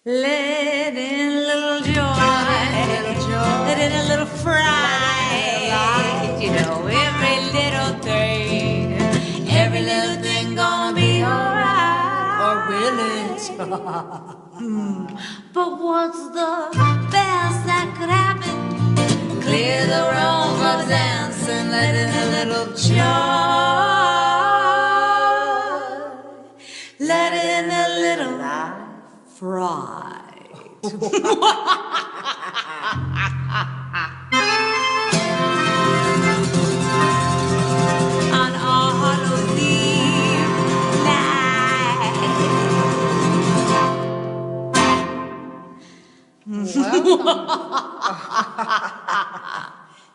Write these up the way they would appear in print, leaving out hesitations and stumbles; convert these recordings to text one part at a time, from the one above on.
Let in a little joy, let in a little fright. You know, every little thing gonna be alright. Or will it? But what's the best that could happen? Clear the room of dance and let in a little joy. Let in a little fright. On Hallows Eve night.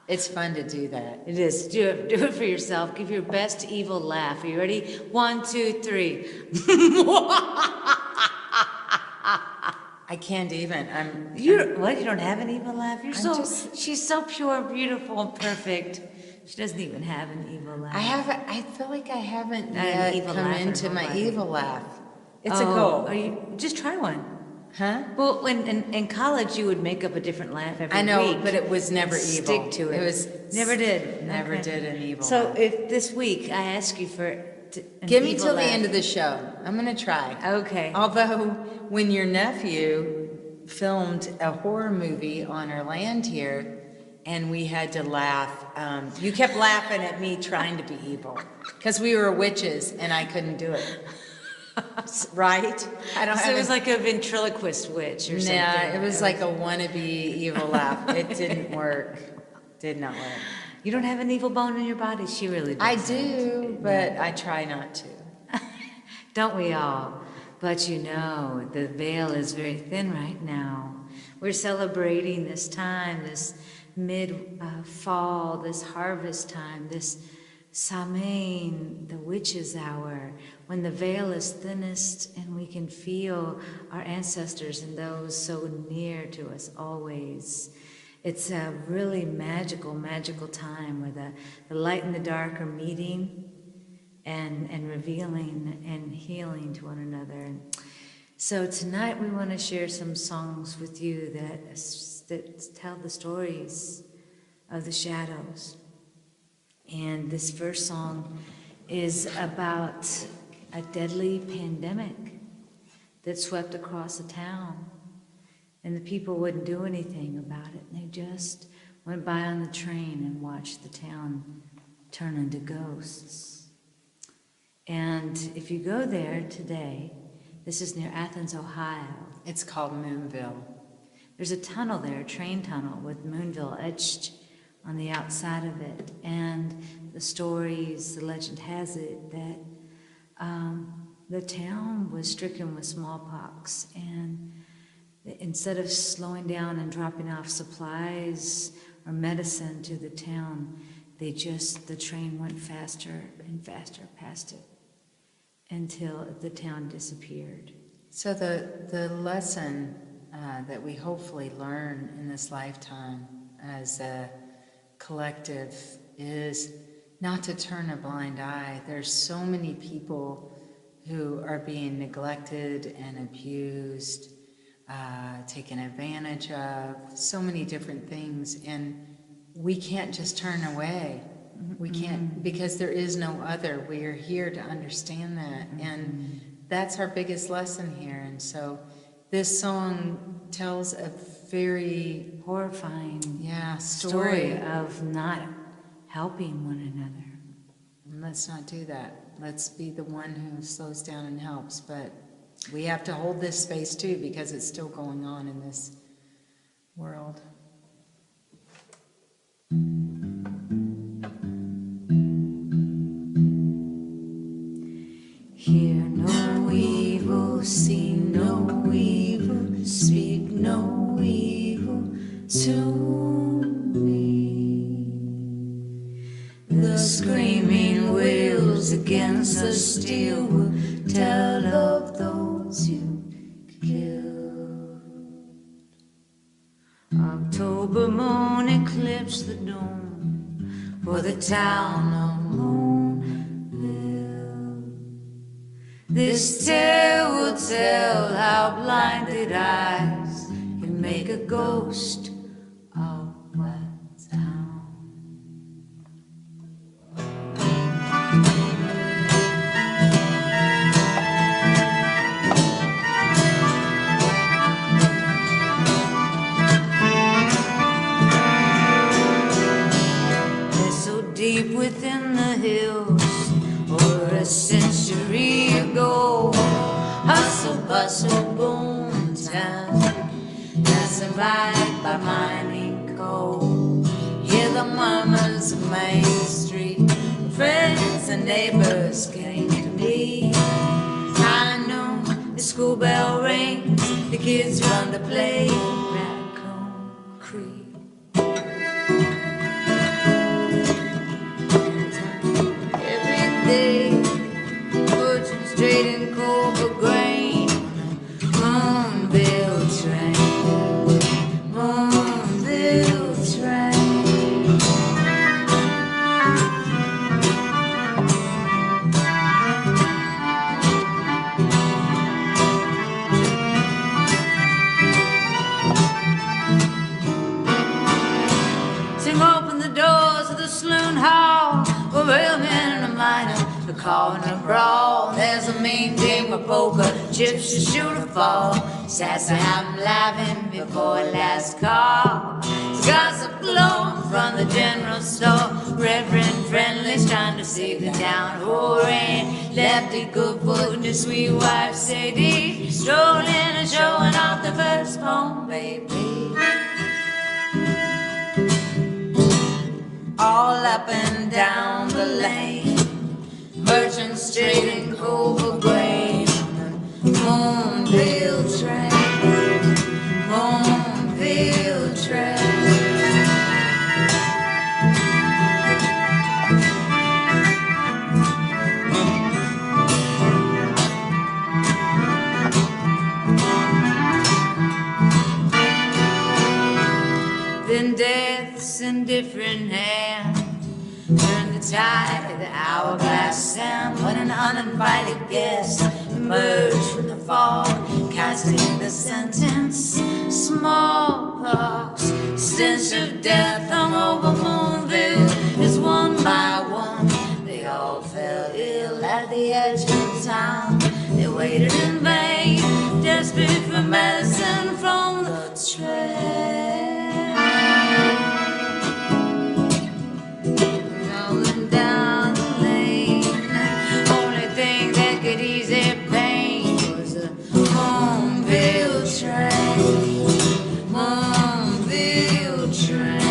It's fun to do that. It is. Do it for yourself. Give your best evil laugh. Are you ready? 1, 2, 3. I can't even. What? You don't have an evil laugh? She's so pure, beautiful, and perfect. She doesn't even have an evil laugh. I feel like I haven't Not yet an evil come laugh in into her my body. evil laugh. It's a goal. Just try one. Huh? Well, in college, you would make up a different laugh every week. I know, but it was never evil. Stick to it. It was never did. Never did an evil So laugh. if this week I ask you for an Give me evil till the laugh. end of the show. I'm going to try. Okay. Although, when your nephew filmed a horror movie on our land here, and we had to laugh, you kept laughing at me trying to be evil. Because we were witches, and I couldn't do it. Right? It was like a ventriloquist witch or something. Nah, it was like a wannabe evil laugh. It didn't work. Did not work. You don't have an evil bone in your body? She really does. I do, but I try not to. Don't we all? But you know, the veil is very thin right now. We're celebrating this time, this mid-fall, this harvest time, this Samhain, the witch's hour, when the veil is thinnest and we can feel our ancestors and those so near to us always. It's a really magical, magical time where the light and the dark are meeting and revealing and healing to one another. So tonight we want to share some songs with you that tell the stories of the shadows. And this first song is about a deadly pandemic that swept across the town. And the people wouldn't do anything about it. They just went by on the train and watched the town turn into ghosts. And if you go there today, this is near Athens, Ohio. It's called Moonville. There's a tunnel there, a train tunnel with Moonville etched on the outside of it. And the stories, the legend has it that the town was stricken with smallpox, and instead of slowing down and dropping off supplies or medicine to the town, the train went faster and faster past it until the town disappeared. So the lesson that we hopefully learn in this lifetime as a collective is not to turn a blind eye. There's so many people who are being neglected and abused, taken advantage of, so many different things, and we can't just turn away. We can't, because there is no other. We are here to understand that, and that's our biggest lesson here. And so this song tells a very horrifying story of not helping one another. And let's not do that. Let's be the one who slows down and helps, but we have to hold this space too, because it's still going on in this world. Hear no evil, see no evil, speak no evil to me. The screaming wheels against the steel will tell of those you killed. October moon eclipsed the dome for the town of Moonville. This tale will tell how blinded blinded eyes can make a ghost of a town. Deep within the hills, or a century ago, hustle, bustle, boom town, that's survived by mining coal. Hear the murmurs of Main Street, friends and neighbors getting to meet. I know the school bell rings, the kids run to play Raccoon Creek. Pushing straight and cold for grain. Moonville train, Moonville train. Sing open the doors of the saloon hall, a railman and a miner. A call and a brawl, there's a mean game of poker, chips to shoot or fall. Sassy, I'm laughing before last call. Gossip blowing from the general store. Reverend Friendly's trying to save the town. Whoring, Lefty Goodfoot and his sweet wife Sadie, strolling and showing off the first home baby. All up and down the lane, merchant straight and cold for grain. Moonville train, Moonville train. Then death's in different hands, turn the tide of the hourglass sand. When an uninvited guest emerged from the fog, casting the sentence, smallpox, stench of death hung over Moonville. As one by one they all fell ill at the edge of town. They waited in vain, desperate for medicine from the train. Down the lane, only thing that could ease their pain was a Moonville train, Moonville train.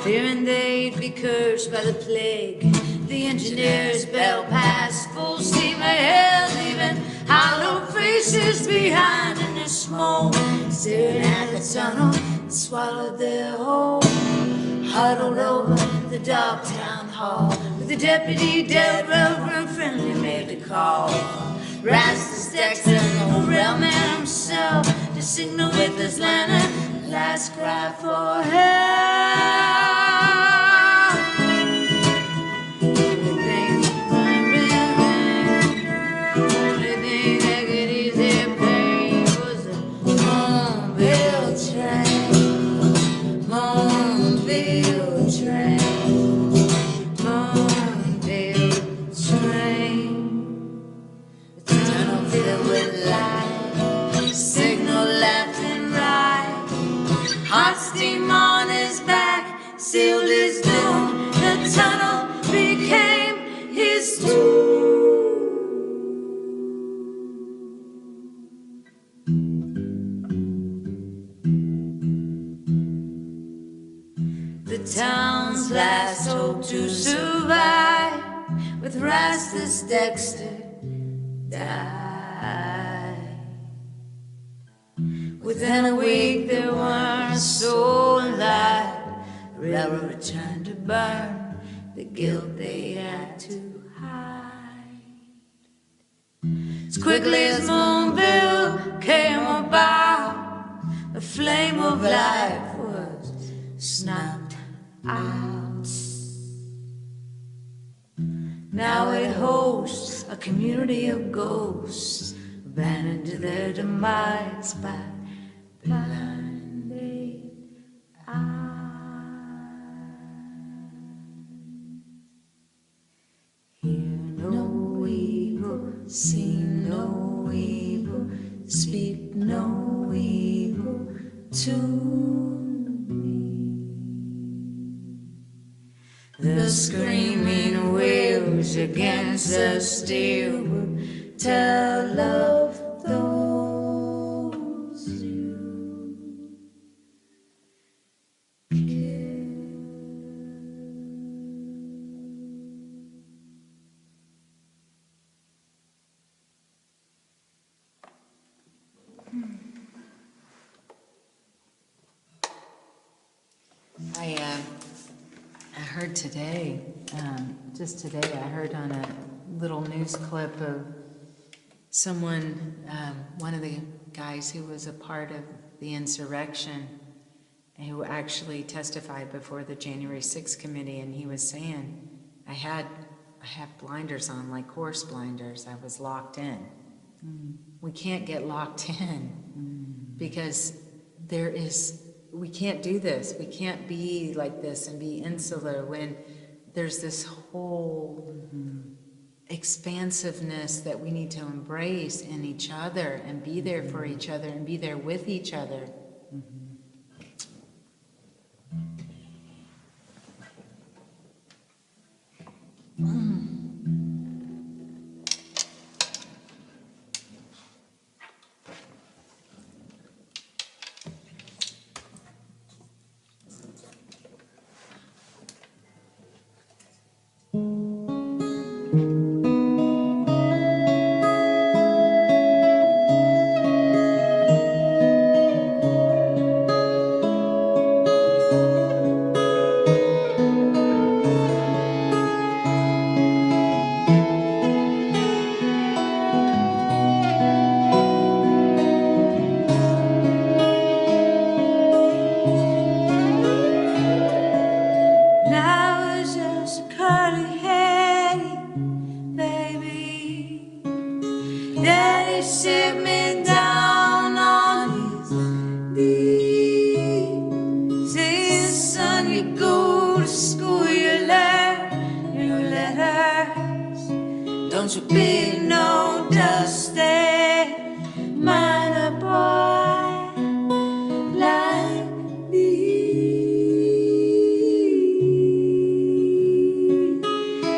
Fearing they'd be cursed by the plague, the engineers bell past full steam ahead, leaving hollow faces behind in the smoke, staring at the tunnel and swallowed their whole. Huddled over the dark town hall, with the deputy dead, Reverend Friendly made the call. Rastus Dexter and the railman himself to signal with his lantern, last cry for help. Hot steam on his back sealed his doom. The tunnel became his tomb. The town's last hope to survive, with Rastus Dexter died. Within a week there weren't a soul alive. The railroad returned to burn the guilt they had to hide. As quickly as Moonville came about, out. Now it hosts a community of ghosts, abandoned to their demise by blinded eyes. Hear no evil, see no evil, speak no evil to me. The screaming waves against the steel would tell of those you killed. I heard today, just today, I heard on a little news clip of someone, one of the guys who was a part of the insurrection, who actually testified before the January 6th committee, and he was saying, I had blinders on, like horse blinders. I was locked in. We can't get locked in because we can't do this. We can't be like this and be insular when there's this whole expansiveness that we need to embrace in each other and be there for each other and be there with each other. Don't you be no dusty minor boy like me.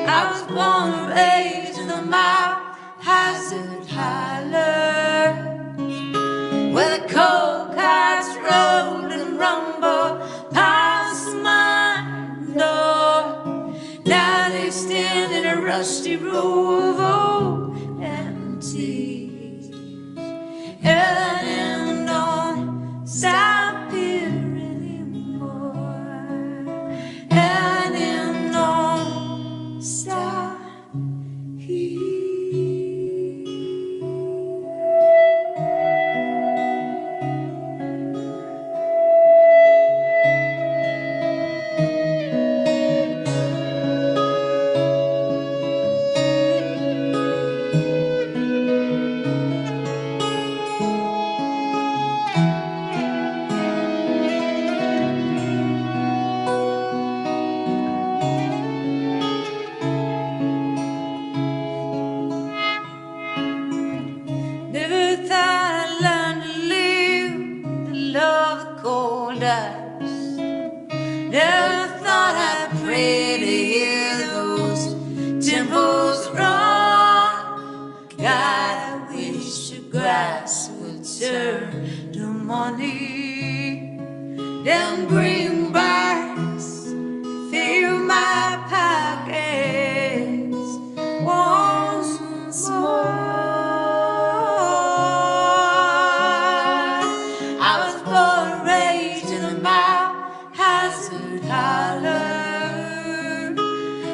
I was born and raised in the Mount Hazard Highlands, where the coal carts roll and rumble past my door. Now they stand in a rusty row of old empties, and don't stop here anymore, and don't stop here. Never thought I'd pray to hear those temples rock. God, I wish the grass would turn to money. Then greenbacks fill my pockets once more. I was born and raised in the Mount Hazard Highland,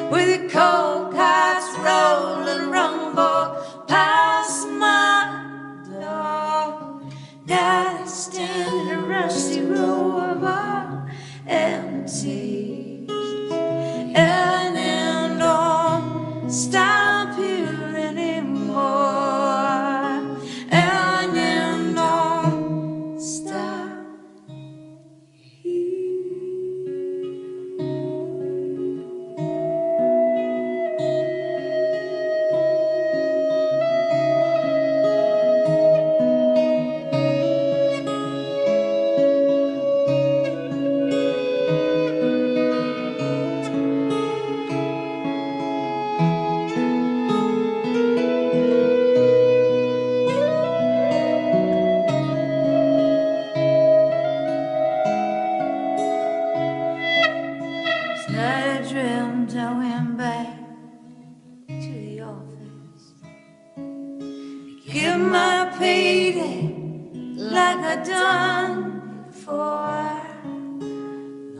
where the coal carts roll and rumble past my door. Now I stand in a rusty row of all empty, lady, like I done before.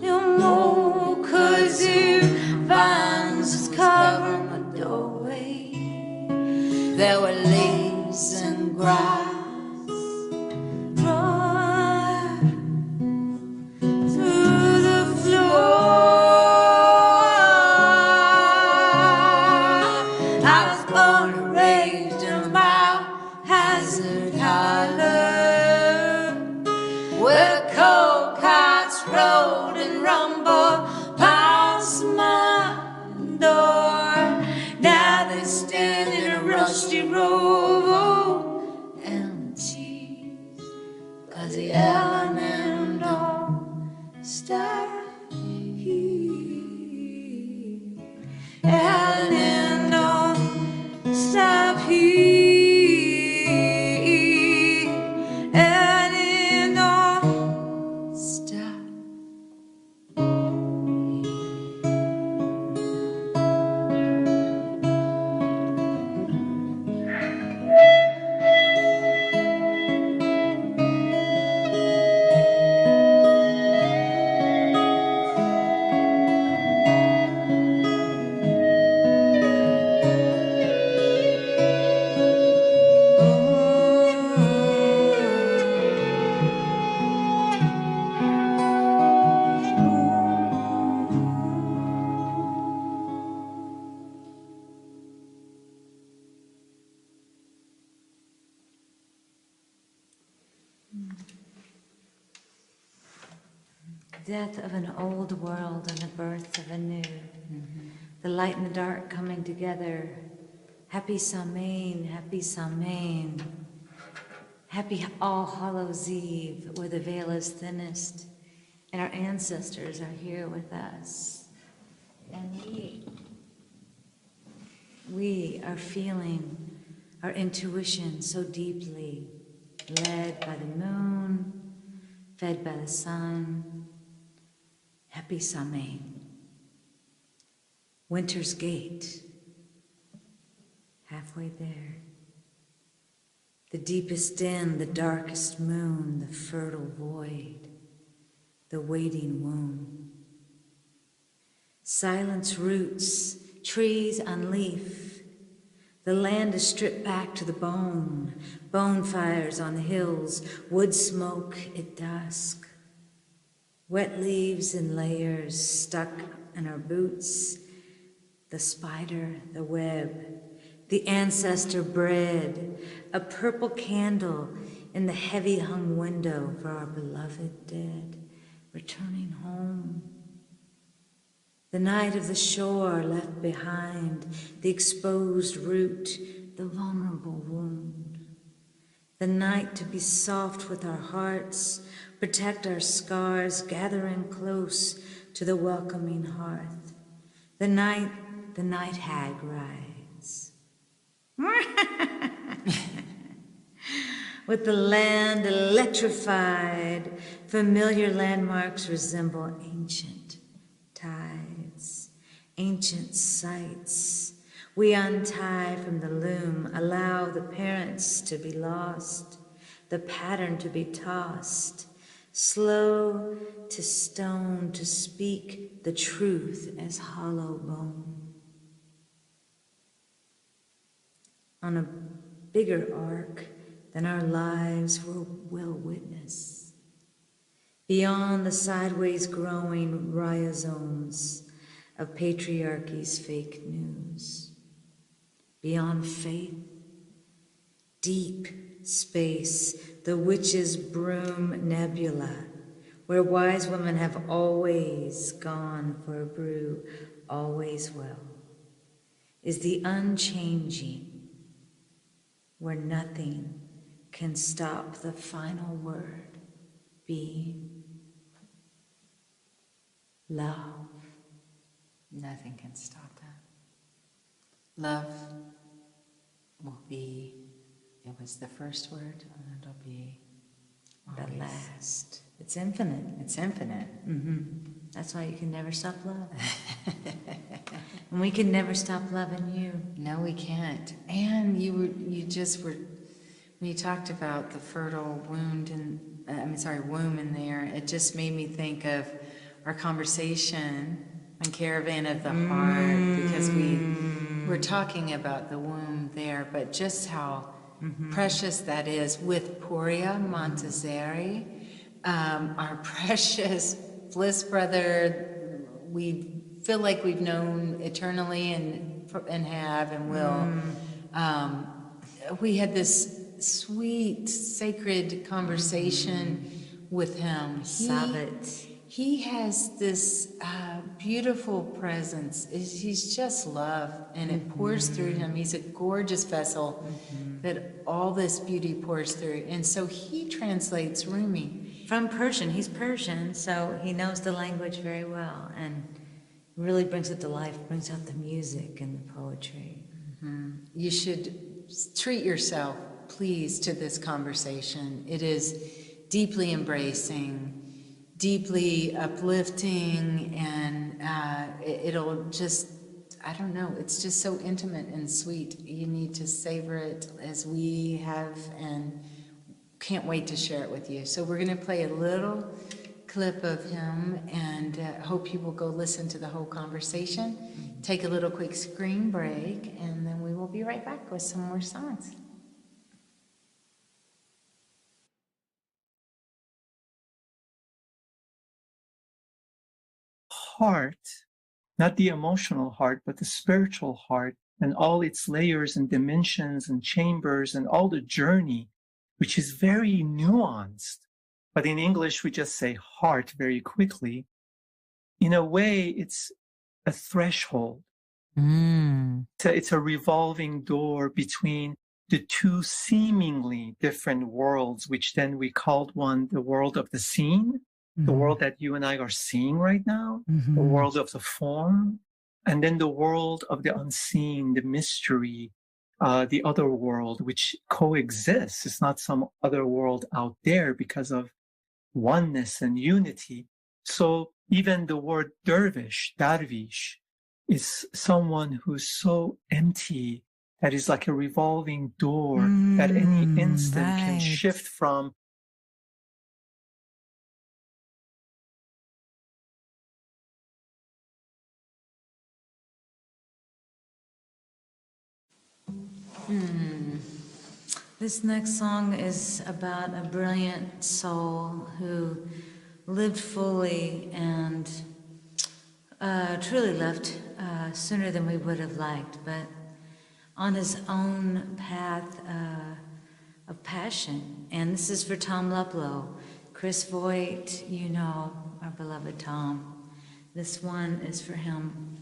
No more kudzu vines was covering my doorway. There were leaves and grass through the floor. I was born and raised in a biohazard hollow, where the coal carts rode and rumbled past my door. Now they stand in a rusty row of elm trees, 'cause the element don't stop here. Element don't stop here. Element don't stop. Death of an old world and the birth of a new. The light and the dark coming together. Happy Samhain, happy Samhain. Happy All Hallows Eve, where the veil is thinnest. And our ancestors are here with us. And we are feeling our intuition so deeply, led by the moon, fed by the sun. Happy Samhain. Winter's gate. Halfway there. The deepest den, the darkest moon, the fertile void, the waiting womb. Silence roots, trees on leaf. The land is stripped back to the bone. Bonfires on the hills, wood smoke at dusk. Wet leaves in layers stuck in our boots. The spider, the web, the ancestor bread, a purple candle in the heavy hung window for our beloved dead, returning home. The night of the shore left behind, the exposed root, the vulnerable wound. The night to be soft with our hearts, protect our scars, gathering close to the welcoming hearth. The night hag rides. With the land electrified, familiar landmarks resemble ancient tides, ancient sights. We untie from the loom, allow the parents to be lost, the pattern to be tossed, slow to stone, to speak the truth as hollow bone. On a bigger arc than our lives will witness, beyond the sideways growing rhizomes of patriarchy's fake news, beyond faith, deep space, the witch's broom nebula, where wise women have always gone for a brew, always will, is the unchanging, where nothing can stop the final word being love. Nothing can stop that. Love will be, it was the first word, and it'll be The last. It's infinite. It's infinite. That's why you can never stop love. And we can never stop loving you. No, we can't. And you just were When you talked about the fertile wound and womb in there, it just made me think of our conversation on Caravan of the Heart, because we're talking about the womb there, but just how precious that is with Puria Montessori, our precious Bliss brother. We feel like we've known eternally and have and will. We had this sweet, sacred conversation with him. He has this beautiful presence. He's just love, and it pours through him. He's a gorgeous vessel that all this beauty pours through. And so he translates Rumi. From Persian. He's Persian, so he knows the language very well and really brings it to life, brings out the music and the poetry. You should treat yourself, please, to this conversation. It is deeply embracing, deeply uplifting, and it'll just, I don't know, it's just so intimate and sweet. You need to savor it as we have, and can't wait to share it with you. So we're going to play a little clip of him, and hope you will go listen to the whole conversation. Take a little quick screen break, and then we will be right back with some more songs. Heart, not the emotional heart, but the spiritual heart, and all its layers and dimensions and chambers and all the journey, which is very nuanced. But in English, we just say heart very quickly. In a way, it's a threshold. It's a revolving door between the two seemingly different worlds, which then we called one the world of the seen, the world that you and I are seeing right now, the world of the form, and then the world of the unseen, the mystery, the other world, which coexists. It's not some other world out there because of oneness and unity. So even the word dervish, darvish, is someone who's so empty that is like a revolving door that any instant can shift from. This next song is about a brilliant soul who lived fully and truly left sooner than we would have liked, but on his own path of passion. And this is for Tom Luplow. Chris Voigt, you know, our beloved Tom. This one is for him.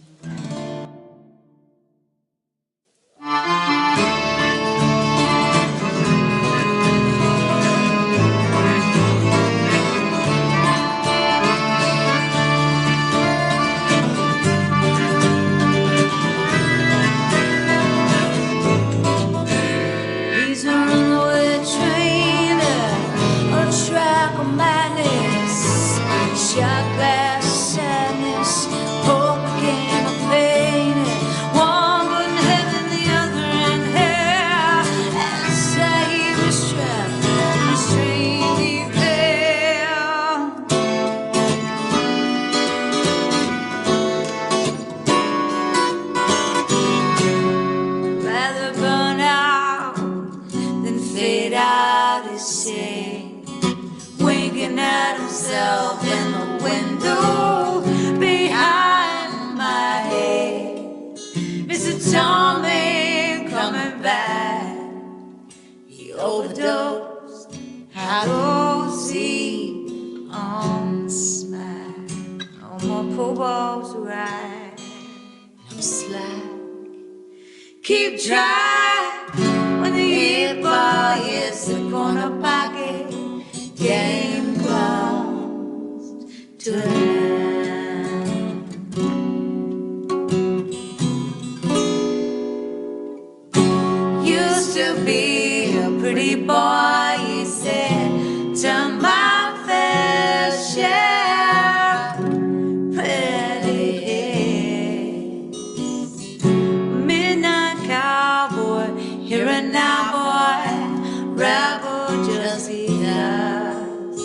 Keep track when the 8-ball hits the corner pocket. Game comes to an end. Used to be a pretty boy, he said, to my fair share. Pretty midnight cowboy because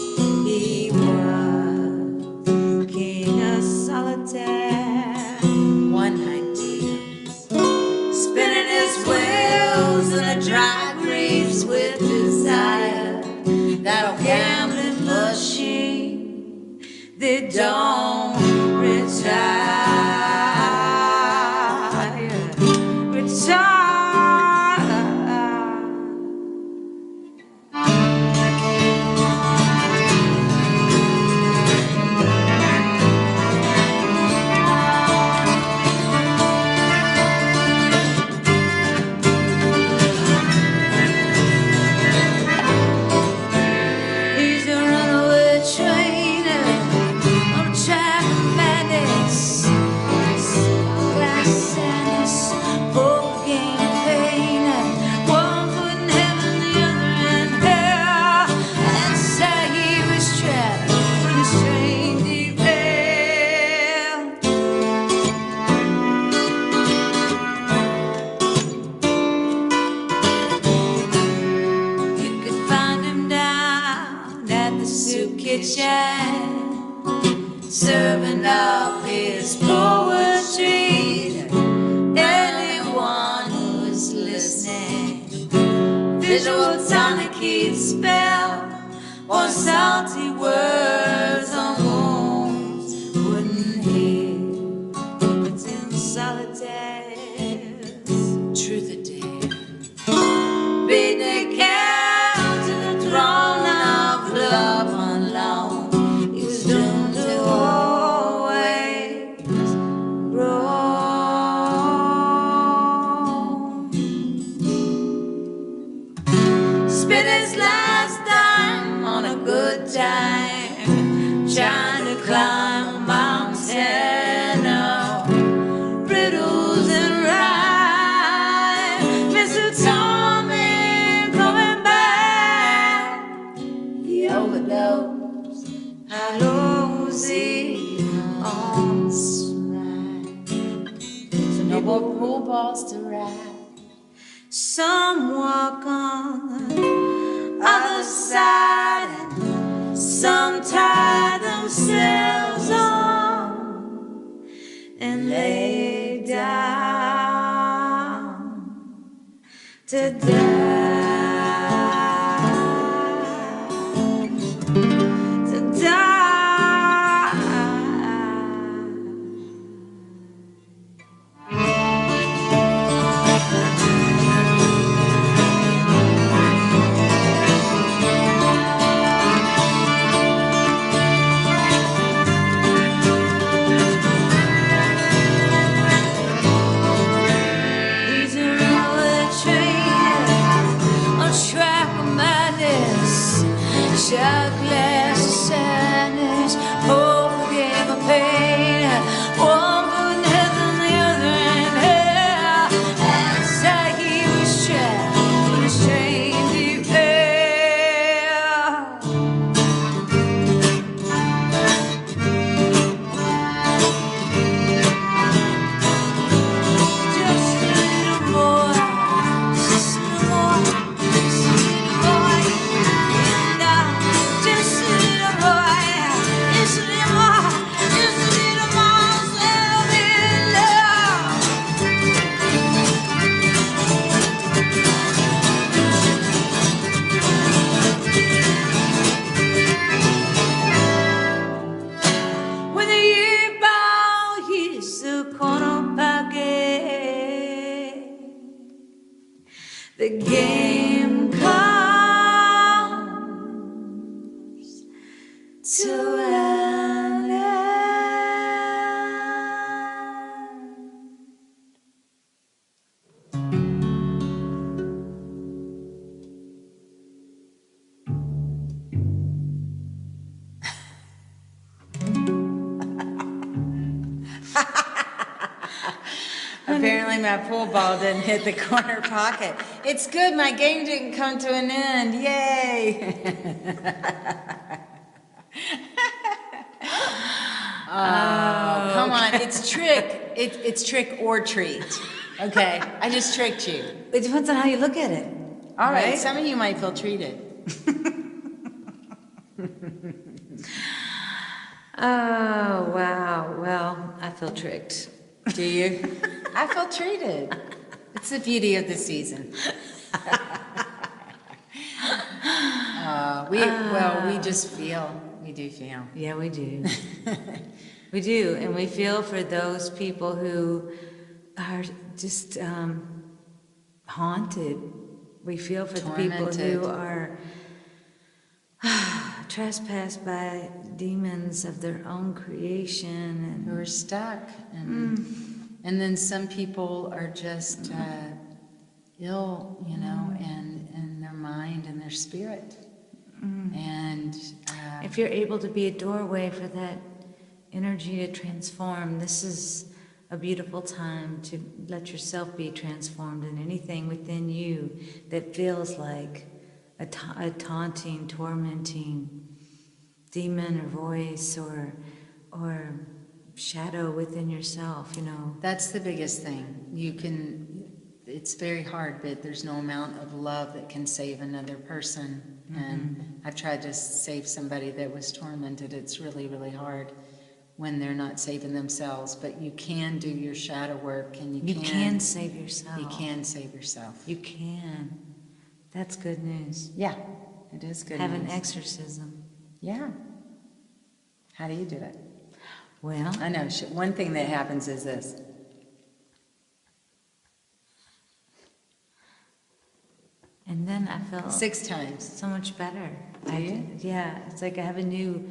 he was king of solitaire. One night, dear, Spinning his wheels in a dry greaves with desire. That old gambling machine that don't retire. He's a runaway train on a track of madness. Glass sadness, both game of pain. One foot in heaven, the other in hell. And sad he was trapped when his train derailed. You could find him down at the soup kitchen, serving up his poetry. Anyone who was listening, visual tonic he'd spell, or salty words on wounds wouldn't heal. It's in solitaire. truth or dare. Beat the count to the throne of love alone. He was doomed to always grow. Spent his last dime on a good time, trying to climb a mountain of riddles and rhyme. Mr. Tommy coming back. He overdosed, I lose it on the slide. So no more pool balls to ride. Some walk on the other side, and some tie themselves on and lay down to die. To die. He's a runaway train on a track of madness, shot glass of sadness, hope game of pain. One foot in heaven, the other in hell. And sad he was trapped when his train derailed. Just a little more, just a little more, just a little more, and just a little more, just a little more, just a little more, so in love. When the year bow hits the corner pocket, the game comes to an end. Apparently my pool ball didn't hit the corner pocket. It's good, my game didn't come to an end. Yay! Oh, come on. It's trick. It's trick or treat. Okay, I just tricked you. It depends on how you look at it. All right, Right? some of you might feel treated. Oh, wow. Well, I feel tricked. Do you? I feel treated. It's the beauty of the season. We just feel. We do feel. Yeah, we do. We do. And we feel for those people who are just haunted. We feel for Tormented. the people who are trespassed by demons of their own creation. Who are stuck. And then some people are just ill, you know, in their mind and their spirit. And if you're able to be a doorway for that energy to transform, this is a beautiful time to let yourself be transformed in anything within you that feels like a taunting, tormenting demon or voice or shadow within yourself, you know. that's the biggest thing. It's very hard, but there's no amount of love that can save another person. And I've tried to save somebody that was tormented. It's really, really hard when they're not saving themselves. But you can do your shadow work, and you can save yourself. You can save yourself. You can. That's good news. Yeah, it is good Have news. an exorcism. Yeah. How do you do it? Well, I know. One thing that happens is this. and then I felt 6 times. so much better. Do you? Yeah, it's like I have a new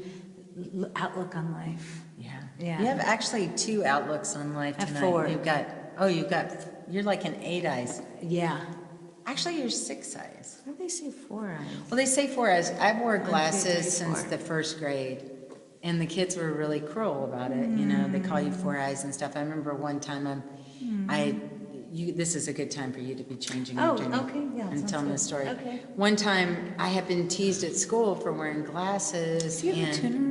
outlook on life. Yeah. Yeah. You have actually 2 outlooks on life I have tonight. 4. You're like an 8 eyes. Yeah. Actually, you're 6 eyes. What do they say 4 eyes? Well, they say 4 eyes. I wore 1, 2, 3, glasses since 4. the 1st grade, and the kids were really cruel about it. You know, they call you 4 eyes and stuff. I remember one time this is a good time for you to be changing your journey. Okay, yeah. And sounds telling good. the story. Okay. One time, I had been teased at school for wearing glasses. Do you have a tuner?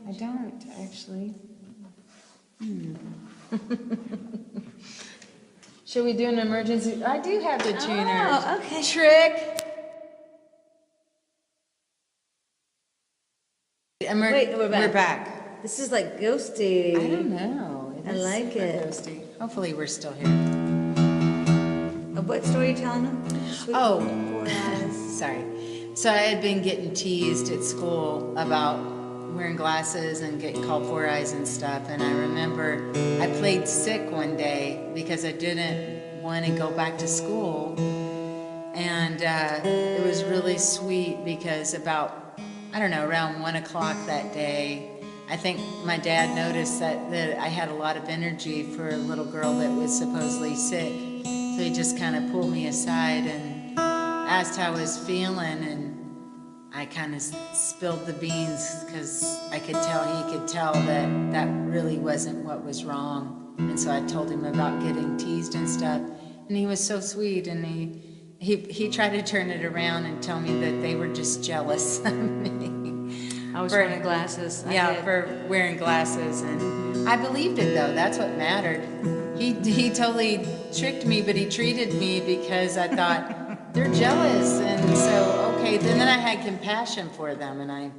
I don't, actually. Should we do an emergency? I do have the tuner. Oh, okay. Trick. Wait, we're back. We're back. This is like ghosty. I don't know. I like super it. ghosty. Hopefully we're still here. What story are you telling them? Oh, sorry. So I had been getting teased at school about wearing glasses and getting called 4 eyes and stuff. And I remember I played sick one day because I didn't want to go back to school. And it was really sweet because around 1 o'clock that day, I think my dad noticed that I had a lot of energy for a little girl that was supposedly sick. So he just kind of pulled me aside and asked how I was feeling, and I kind of spilled the beans because he could tell that really wasn't what was wrong. And so I told him about getting teased and stuff, and he was so sweet, and he tried to turn it around and tell me that they were just jealous of me. I was wearing glasses. For wearing glasses, and I believed it though. That's what mattered. He totally tricked me, but he treated me because I thought they're jealous, and so okay. Then I had compassion for them, and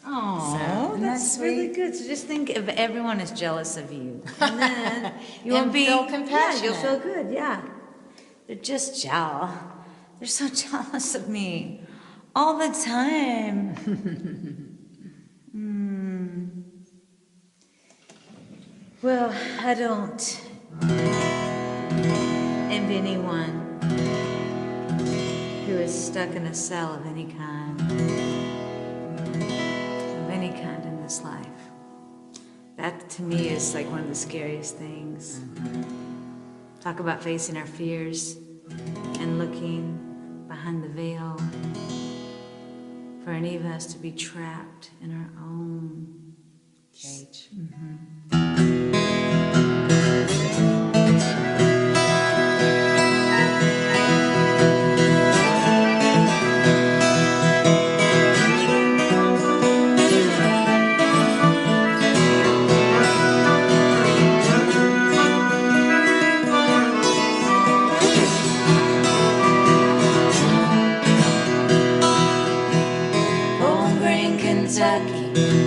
Oh, So, that's really sweet? good. So just think if everyone is jealous of you, and then you won't be feel Yeah, compassionate. you'll feel good. Yeah, they're just jealous. They're so jealous of me all the time. Well, I don't envy anyone who is stuck in a cell of any kind. In this life. That to me is like one of the scariest things. Talk about facing our fears and looking behind the veil. For any of us to be trapped in our own cage.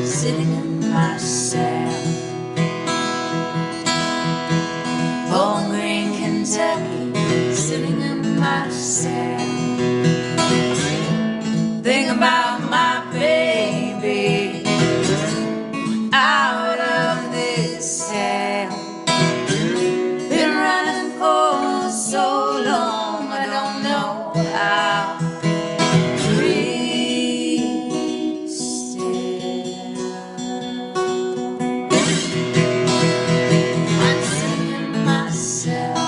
sitting in my cell. Bowling Green, Kentucky, sitting in my cell. Think about my baby out of this hell. Been running for so long, I don't know how to breathe still. I'm singing myself.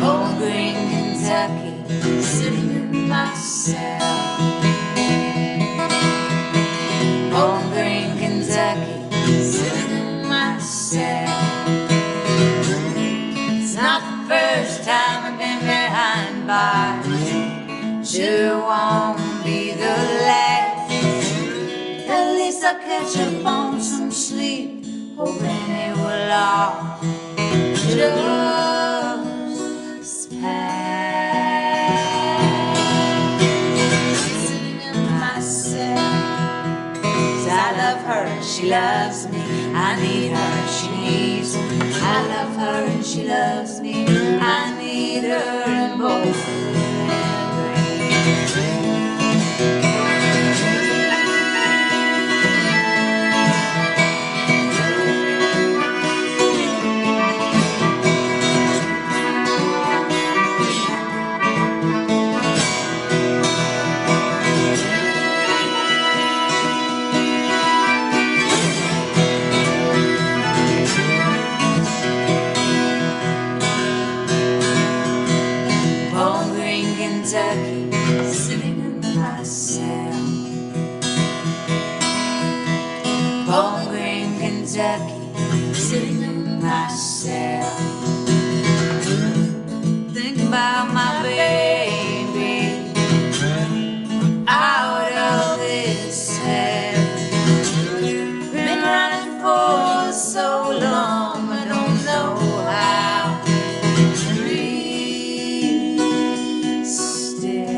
Bowling Green, Kentucky, sitting in my cell. Bowling Green, Kentucky, sitting in my cell. It's not the first time I've been behind bars. Sure won't be the last. At least I'll catch up on some sleep, hoping it will all just pass. Sitting in my cell. 'Cause I love her and she loves me. I need her and she needs me. I love her and she loves me. I need her and both. Bowling Green, Kentucky, sitting in my cell. Bowling Green, Kentucky, sitting in my cell. Think about my baby out of this hell. Been running for so long, I don't know how to breathe still.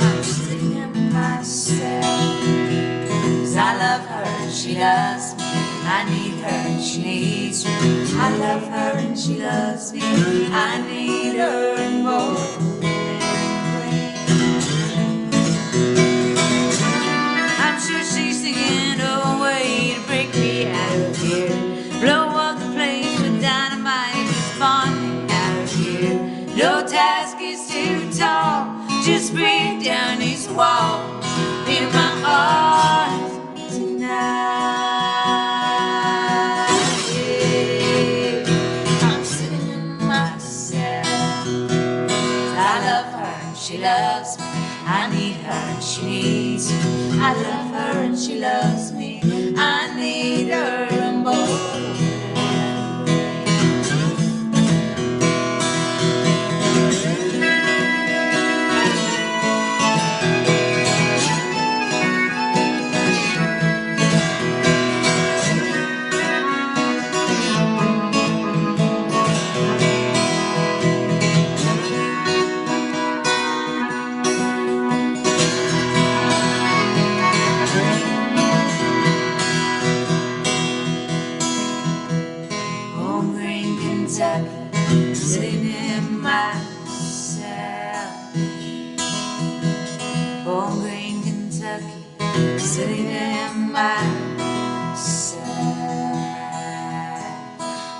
I'm sitting in myself. 'Cause I love her and she loves me. I need her and she needs me. I love her and she loves me. I need her and both. I'm sure she's singing a way to break me out of here. Blow up the place with dynamite, just bonding out of here. No task is too tall, just break down these walls. In my arms tonight. Yeah. I'm sitting in myself. I love her and she loves me. I need her and she needs me. I love her and she loves me. I need her and both. Bowling Green, Kentucky, sitting in my cell. Bowling Green, Kentucky, sitting in my cell.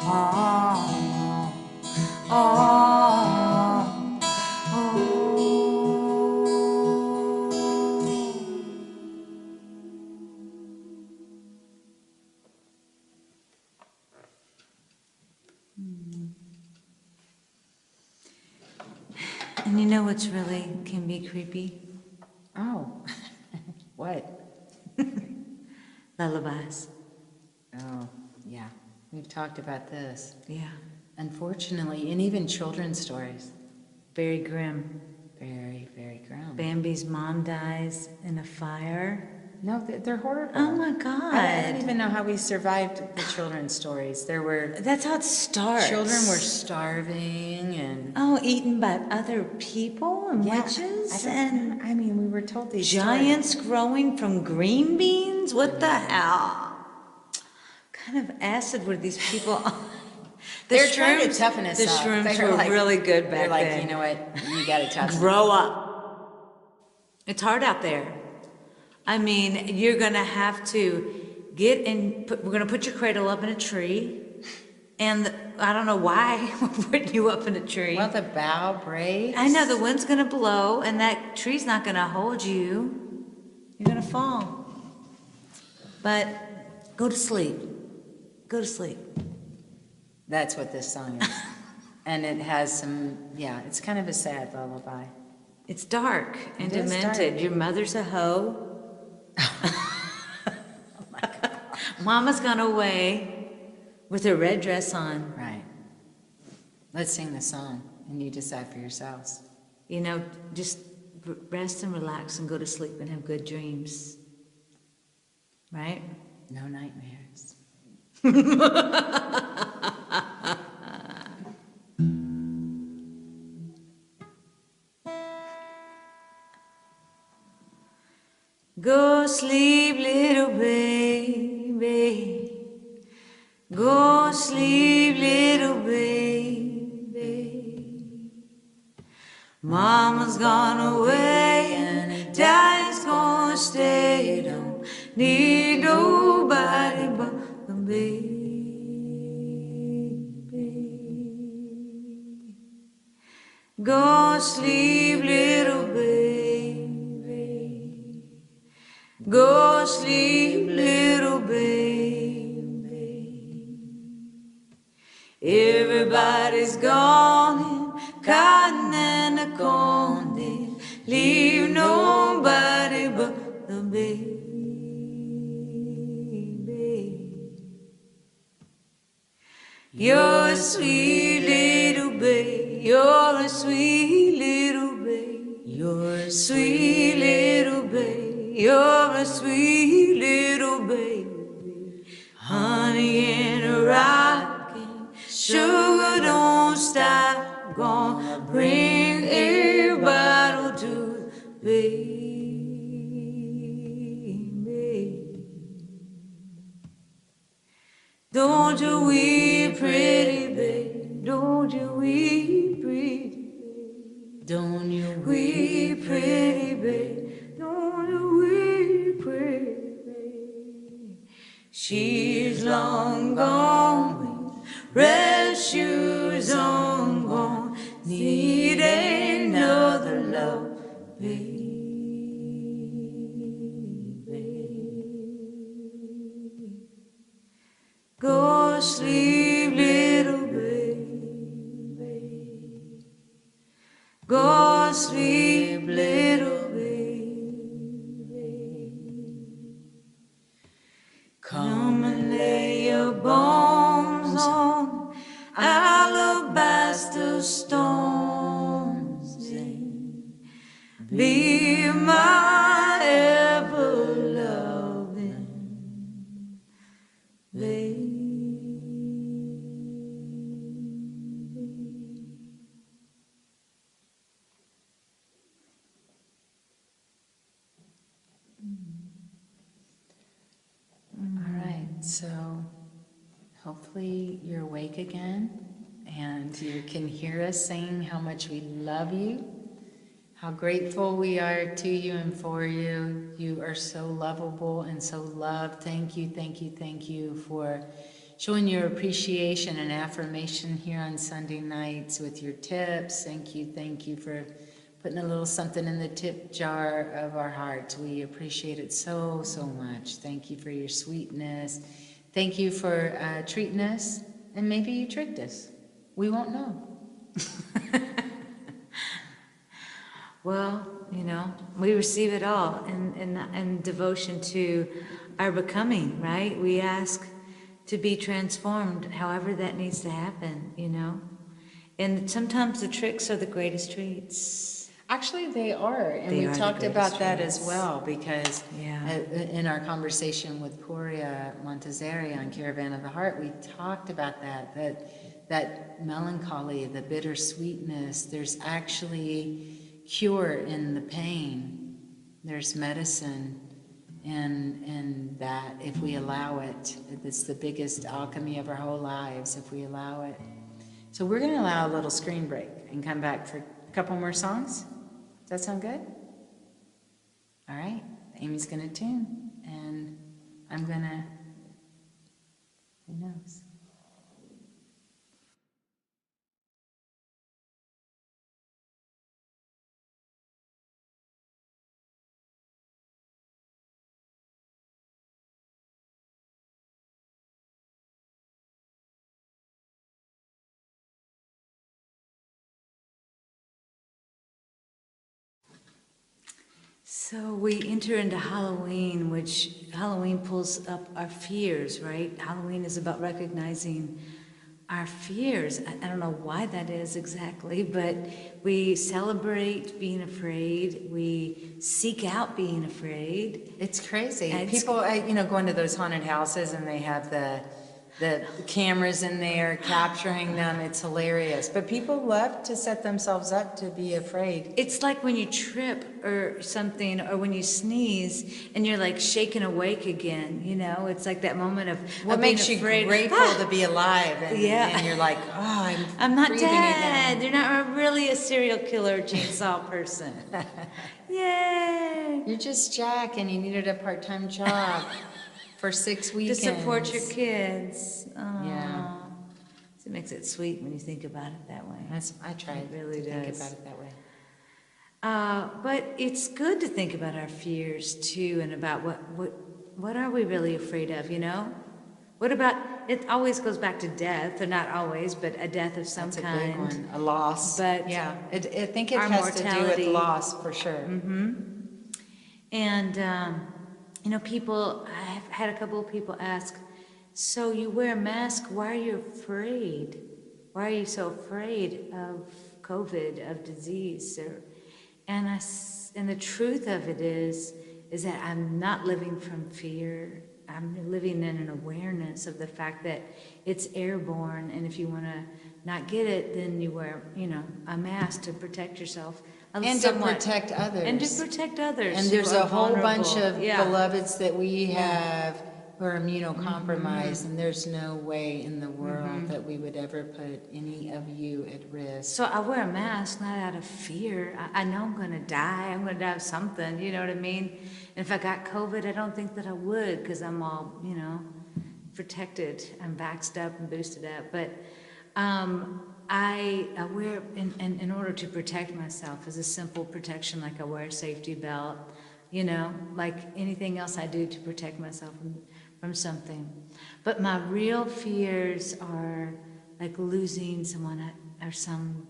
Oh, oh, oh. And you know what's really can be creepy? Oh, what? Lullabies. Oh, yeah. We've talked about this. Yeah. Unfortunately, and even children's stories. Very grim. Very, very grim. Bambi's mom dies in a fire. No, they're horrible. Oh my God. I don't even know how we survived the children's stories. That's how it starts. Children were starving and... Oh, eaten by other people and witches? And I mean, we were told these giants stories. growing from green beans? What the hell? What kind of acid were these people on? They're trying to toughen us up. The shrooms were really good back then. They're like, you know what? You got to toughen Grow up. It's hard out there. I mean, you're going to have to we're going to put your cradle up in a tree. And I don't know why we're putting you up in a tree. Well, the bough breaks. I know, the wind's going to blow, and that tree's not going to hold you. You're going to fall. But go to sleep. Go to sleep. That's what this song is. And it has some, it's kind of a sad lullaby. It's dark and It is demented. dark. Your mother's a hoe. Oh my God. Mama's gone away with her red dress on. Right. Let's sing the song, and you decide for yourselves. You know, just rest and relax and go to sleep and have good dreams. Right? No nightmares. Go sleep, little baby. Go sleep, little baby. Mama's gone away and Daddy's gonna stay. Don't need nobody but the baby. Go sleep, little baby. Go sleep, little baby. Everybody's gone in cotton and a corn. Leave nobody but the baby. You're a sweet little baby. You're a sweet little baby. You're a sweet little baby. You're a sweet little baby. Honey in a rocking, sugar don't stop. Gonna bring a bottle to the baby. Don't you weep, pretty baby. Don't you weep, pretty baby. Don't you weep, pretty baby. Don't you weep, pretty baby. She's long gone with red shoes on, gone. Need another love, baby. Go sleep, little baby. Go sleep, little baby. Come and lay your bones on alabaster stones and be my ever-loving baby. So hopefully you're awake again and you can hear us saying how much we love you, how grateful we are to you and for you. You are so lovable and so loved. Thank you, thank you, thank you for showing your appreciation and affirmation here on Sunday nights with your tips. Thank you for putting a little something in the tip jar of our hearts. We appreciate it so, so much. Thank you for your sweetness. Thank you for treating us, and maybe you tricked us. We won't know. Well, you know, we receive it all in devotion to our becoming, right? We ask to be transformed, however that needs to happen, you know? And sometimes the tricks are the greatest treats. Actually, they are, and They we are the talked about greatest that as friends. well, because Yeah. in our conversation with Poria Montezeri on Caravan of the Heart, we talked about that melancholy, the bittersweetness. There's actually cure in the pain. There's medicine in that if we allow it. It's the biggest alchemy of our whole lives if we allow it. So we're going to allow a little screen break and come back for a couple more songs. Does that sound good? All right. Amy's going to tune, and I'm going to, who knows? So we enter into Halloween, which Halloween pulls up our fears, right? Halloween is about recognizing our fears. I don't know why that is exactly, but we celebrate being afraid. We seek out being afraid. It's crazy. It's- People, go into those haunted houses and they have the cameras in there capturing them. It's hilarious. But people love to set themselves up to be afraid. It's like when you trip or something, or when you sneeze and you're like shaken awake again, it's like that moment of What being makes you afraid. grateful to be alive, and, Yeah. and you're like, I'm not breathing dead. again. You're not really a serial killer chainsaw person. Yay! You're just Jack, and you needed a part-time job for 6 To weekends. support your kids. Yeah. So it makes it sweet when you think about it that way. I try It really to think does. about it that way. But it's good to think about our fears too, and about what are we really afraid of, What about, it always goes back to death, or not always, but a death of some That's kind. a big one. A loss. But yeah, I think it our has to do mortality. with loss for sure. And, I've had a couple of people ask, so you wear a mask, why are you afraid? Why are you so afraid of COVID, of disease? And the truth of it is that I'm not living from fear. I'm living in an awareness of the fact that it's airborne, and if you want to not get it, then you wear, a mask to protect yourself. And to protect others. And to protect others. And there's who are a whole bunch vulnerable. of beloveds that we have who are immunocompromised, and there's no way in the world that we would ever put any of you at risk. So I wear a mask not out of fear. I know I'm going to die. I'm going to die of something, you know what I mean? And if I got COVID, I don't think that I would, because I'm all, protected. I'm vaxxed up and boosted up. But I wear, in order to protect myself, as a simple protection, like I wear a safety belt, like anything else I do to protect myself from something. But my real fears are like losing someone or someone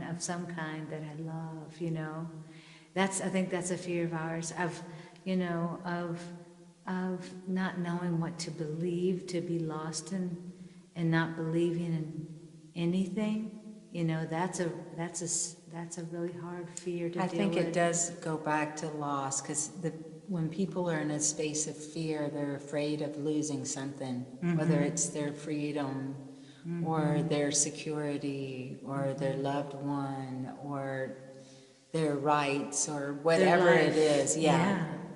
of some kind that I love, I think that's a fear of ours, of not knowing what to believe, to be lost in, and not believing in anything. That's a really hard fear to deal with. I think it does go back to loss, because when people are in a space of fear, they're afraid of losing something, whether it's their freedom or their security or their loved one or their rights or whatever it is.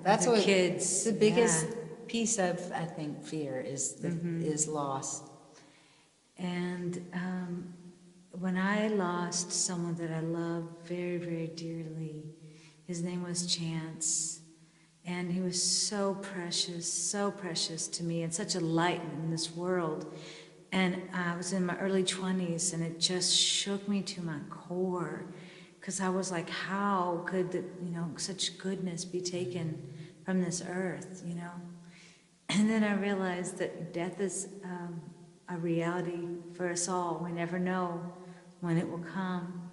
That's their what kids. the biggest piece of, I think, fear is is loss. And when I lost someone that I loved very, very dearly, his name was Chance, and he was so precious to me, and such a light in this world. And I was in my early 20s, and it just shook me to my core, because I was like, how could such goodness be taken from this earth, And then I realized that death is a reality for us all. We never know when it will come.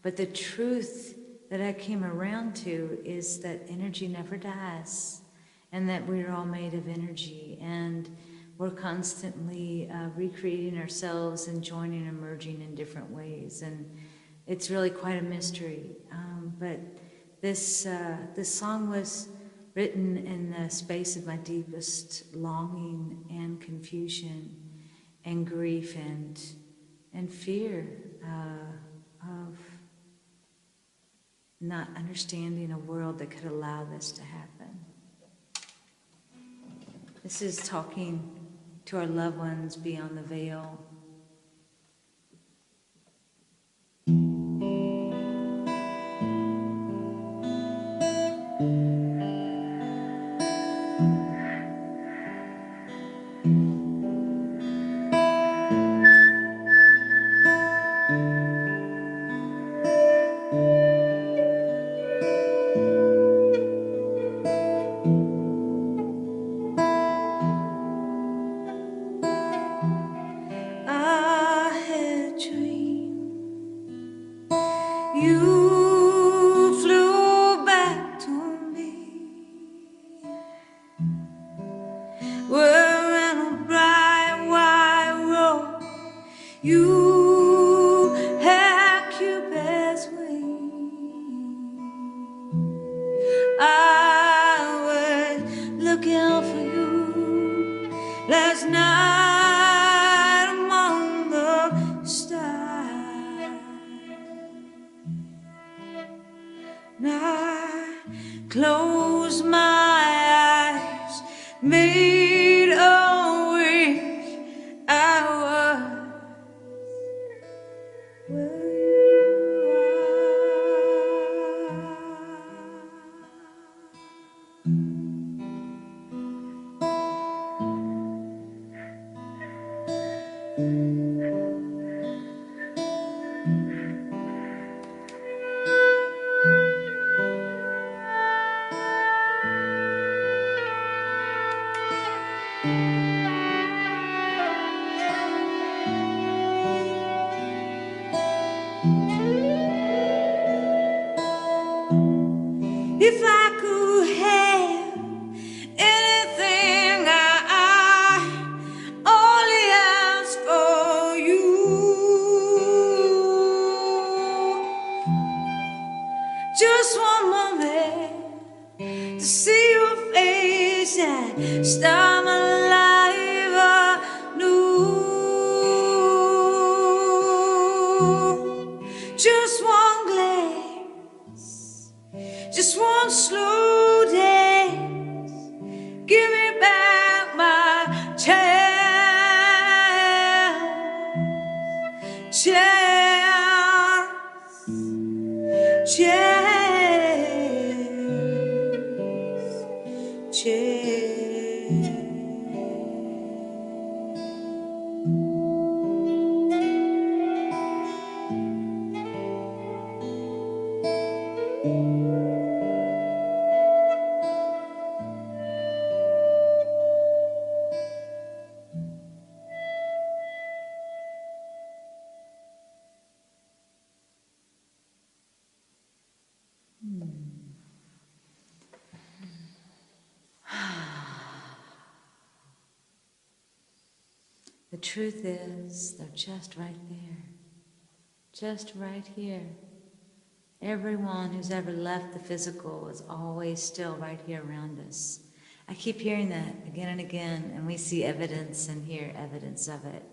But the truth that I came around to is that energy never dies, and that we're all made of energy, and we're constantly recreating ourselves and joining and merging in different ways. And it's really quite a mystery. But this song was written in the space of my deepest longing and confusion and grief and fear of not understanding a world that could allow this to happen. This is talking to our loved ones beyond the veil. If I could have anything, I only ask for you. Just one moment to see your face and start my life anew. Just one glance, just one slow dance, give me back my chance, chance, chance, chance. The truth is, they're just right there. Just right here. Everyone who's ever left the physical is always still right here around us. I keep hearing that again and again, and we see evidence and hear evidence of it.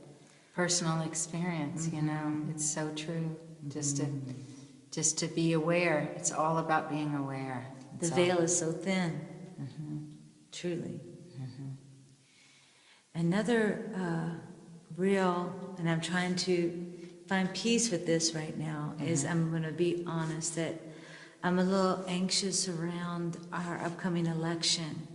Personal experience, you know, it's so true. Just to be aware. It's all about being aware. The veil is so thin, truly. Another real, and I'm trying to find peace with this right now, is I'm going to be honest that I'm a little anxious around our upcoming election.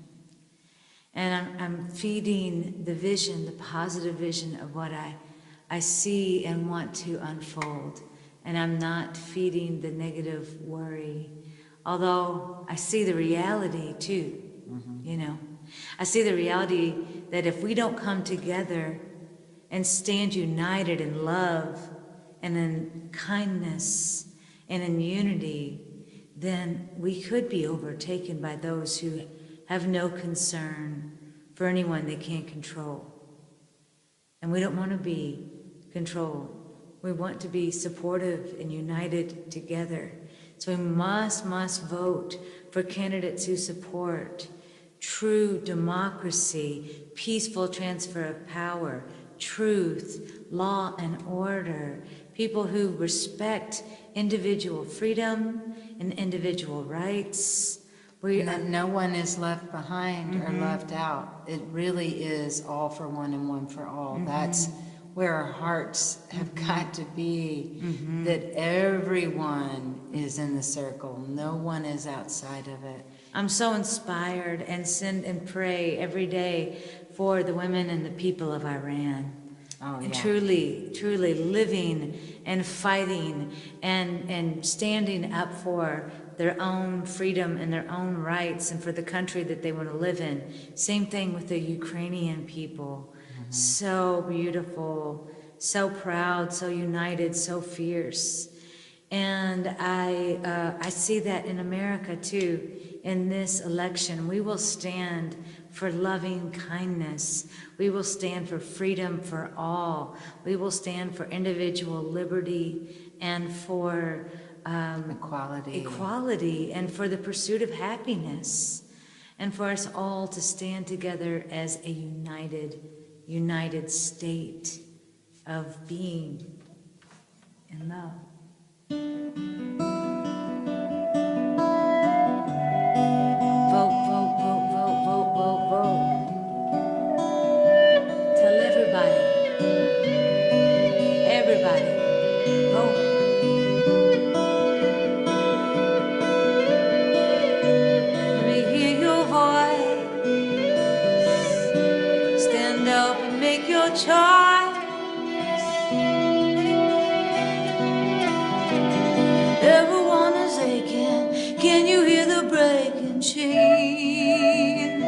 And I'm feeding the vision, the positive vision of what I see and want to unfold. And I'm not feeding the negative worry. Although I see the reality too, you know. I see the reality that if we don't come together and stand united in love and in kindness and in unity, then we could be overtaken by those who have no concern for anyone they can't control. And we don't want to be controlled. We want to be supportive and united together. So we must vote for candidates who support true democracy, peaceful transfer of power, truth, law and order, people who respect individual freedom and individual rights. And that no one is left behind or left out. It really is all for one and one for all. That's where our hearts have got to be, that everyone is in the circle. No one is outside of it. I'm so inspired and send and pray every day for the women and the people of Iran. Oh, yeah. And truly living and fighting and standing up for their own freedom and their own rights and for the country that they want to live in. Same thing with the Ukrainian people. So beautiful, so proud, so united, so fierce. And I see that in America too. In this election, we will stand for loving kindness. We will stand for freedom for all. We will stand for individual liberty and for equality and for the pursuit of happiness, and for us all to stand together as a united state of being in love. Vote, vote, vote, vote, vote, vote, vote. Tell everybody, vote. Let me hear your voice. Stand up and make your choice. Everyone is aching. Can you hear the breaking chains?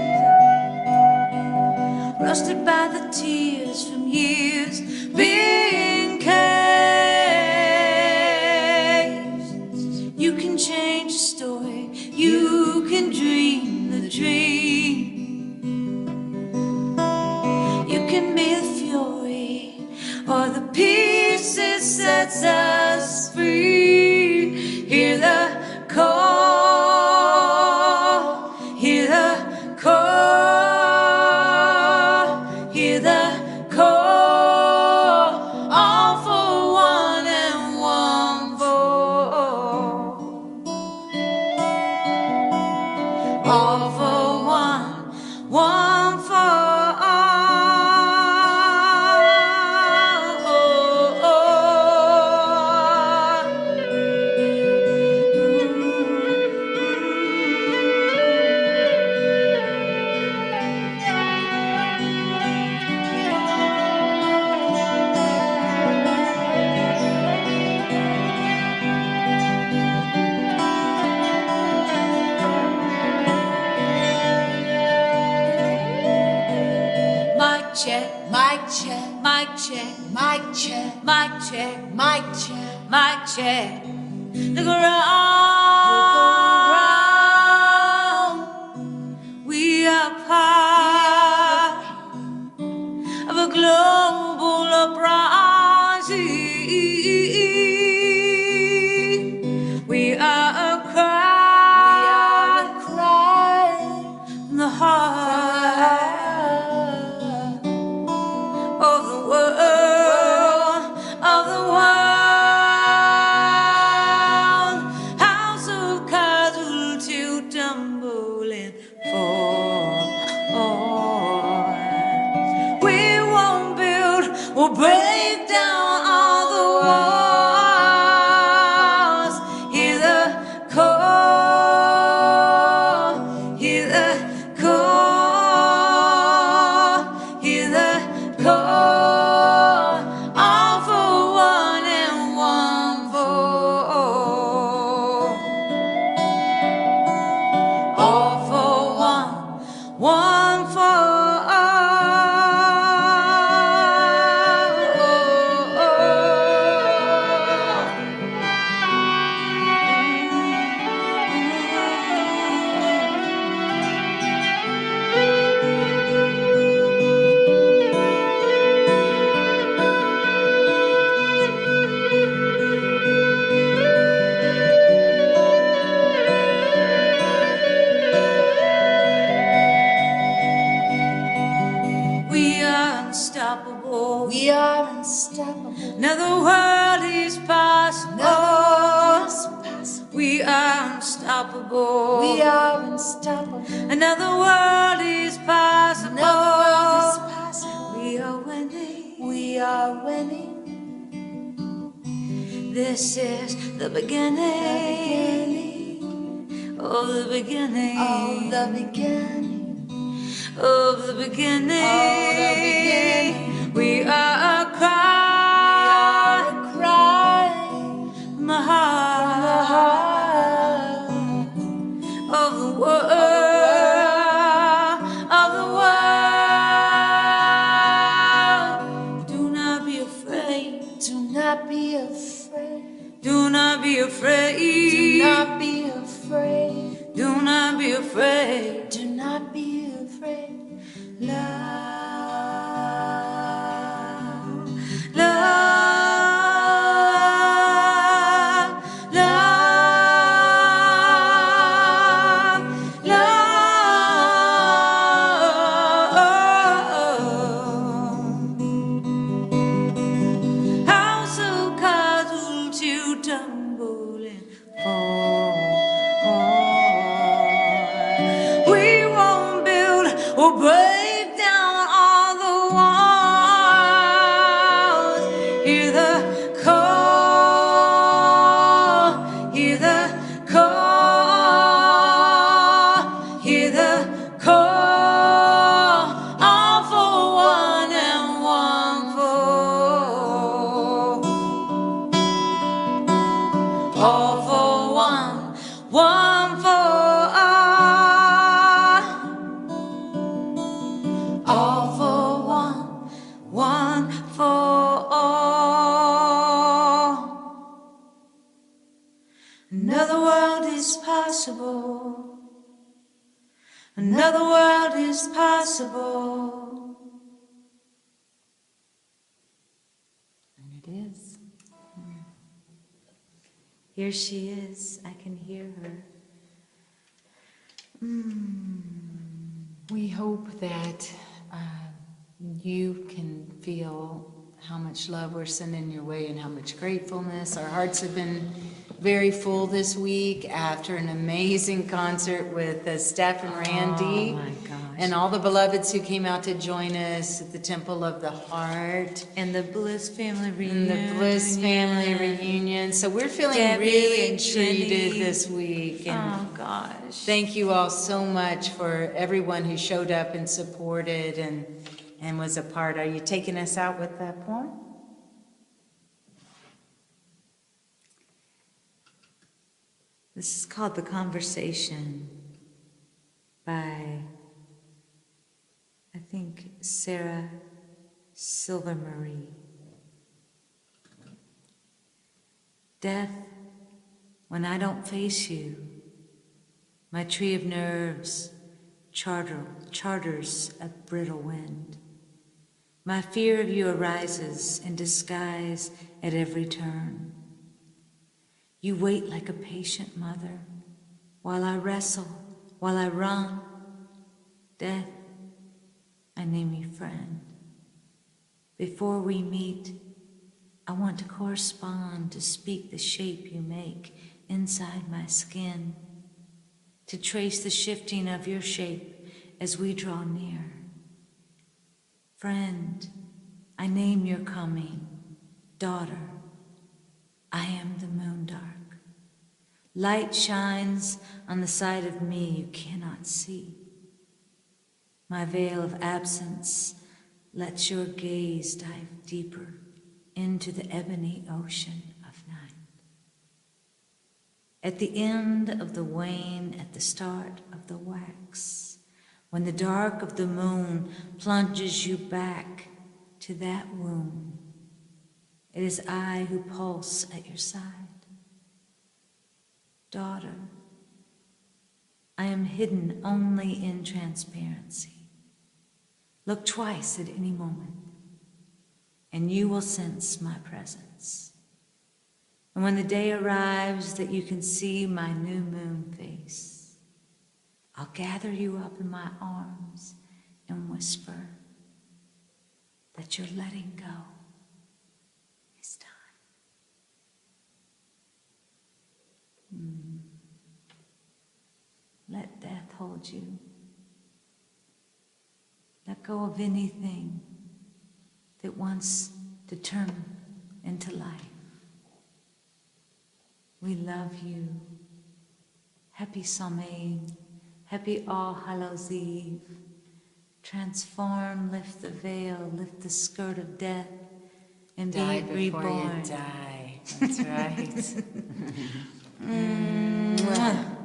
Rusted by the tears from years being caged. You can change the story. You can dream the dream. You can be the fury or the peace that sets us free. Hear the call, hear the call, hear the call. All for one and one for all. All for one for all. Mic check, mic check, mic check, mic check, mic check, mic check, mic check. Look around. We are part of a global uprising. We are a cry from the heart of the world, of the world. How is possible. We are unstoppable. We are unstoppable. Another world is possible. Another world is possible. We are winning. We are winning. This is the beginning of the beginning Of the beginning. of the beginning. Of the beginning. We are a We cry. are a cry My heart from the heart of the world, of the world. Do not be afraid. Do not be afraid. Do not be afraid. Do not be afraid. Do not be afraid. Do not be afraid. Love, love, love, love. House of cards will you tumble and fall. We won't build or break down all the walls. Hear the call, hear the call, hear the call. All for one and one for all for one for all for one for all. Another world is possible. Another world is possible. And it is. Here she is. I can hear her. We hope that you can feel how much love we're sending your way and how much gratefulness. Our hearts have been very full this week after an amazing concert with Steph and Randy. Oh my gosh. And all the beloveds who came out to join us at the Temple of the Heart. And the Bliss family And reunion. the Bliss family reunion. So we're feeling Debbie really and treated Jenny. this week. And Oh gosh. thank you all so much for everyone who showed up and supported and was a part. Are you taking us out with that poem? This is called The Conversation by, I think, Sarah Silvermarie. Death, when I don't face you, my tree of nerves charters a brittle wind. My fear of you arises in disguise at every turn. You wait like a patient mother, while I wrestle, while I run. Death, I name you friend. Before we meet, I want to correspond, to speak the shape you make inside my skin, to trace the shifting of your shape as we draw near. Friend, I name your coming. Daughter, I am the moon dark. Light shines on the side of me you cannot see. My veil of absence lets your gaze dive deeper into the ebony ocean of night. At the end of the wane, at the start of the wax, when the dark of the moon plunges you back to that womb, it is I who pulse at your side. Daughter, I am hidden only in transparency. Look twice at any moment, and you will sense my presence. And when the day arrives that you can see my new moon face, I'll gather you up in my arms and whisper that you're letting go. It's time. hold you. Let go of anything that wants to turn into life. We love you. Happy Samhain. Happy All Hallows Eve. Transform, lift the veil, lift the skirt of death, and Die be before reborn. you die. That's right. Mwah.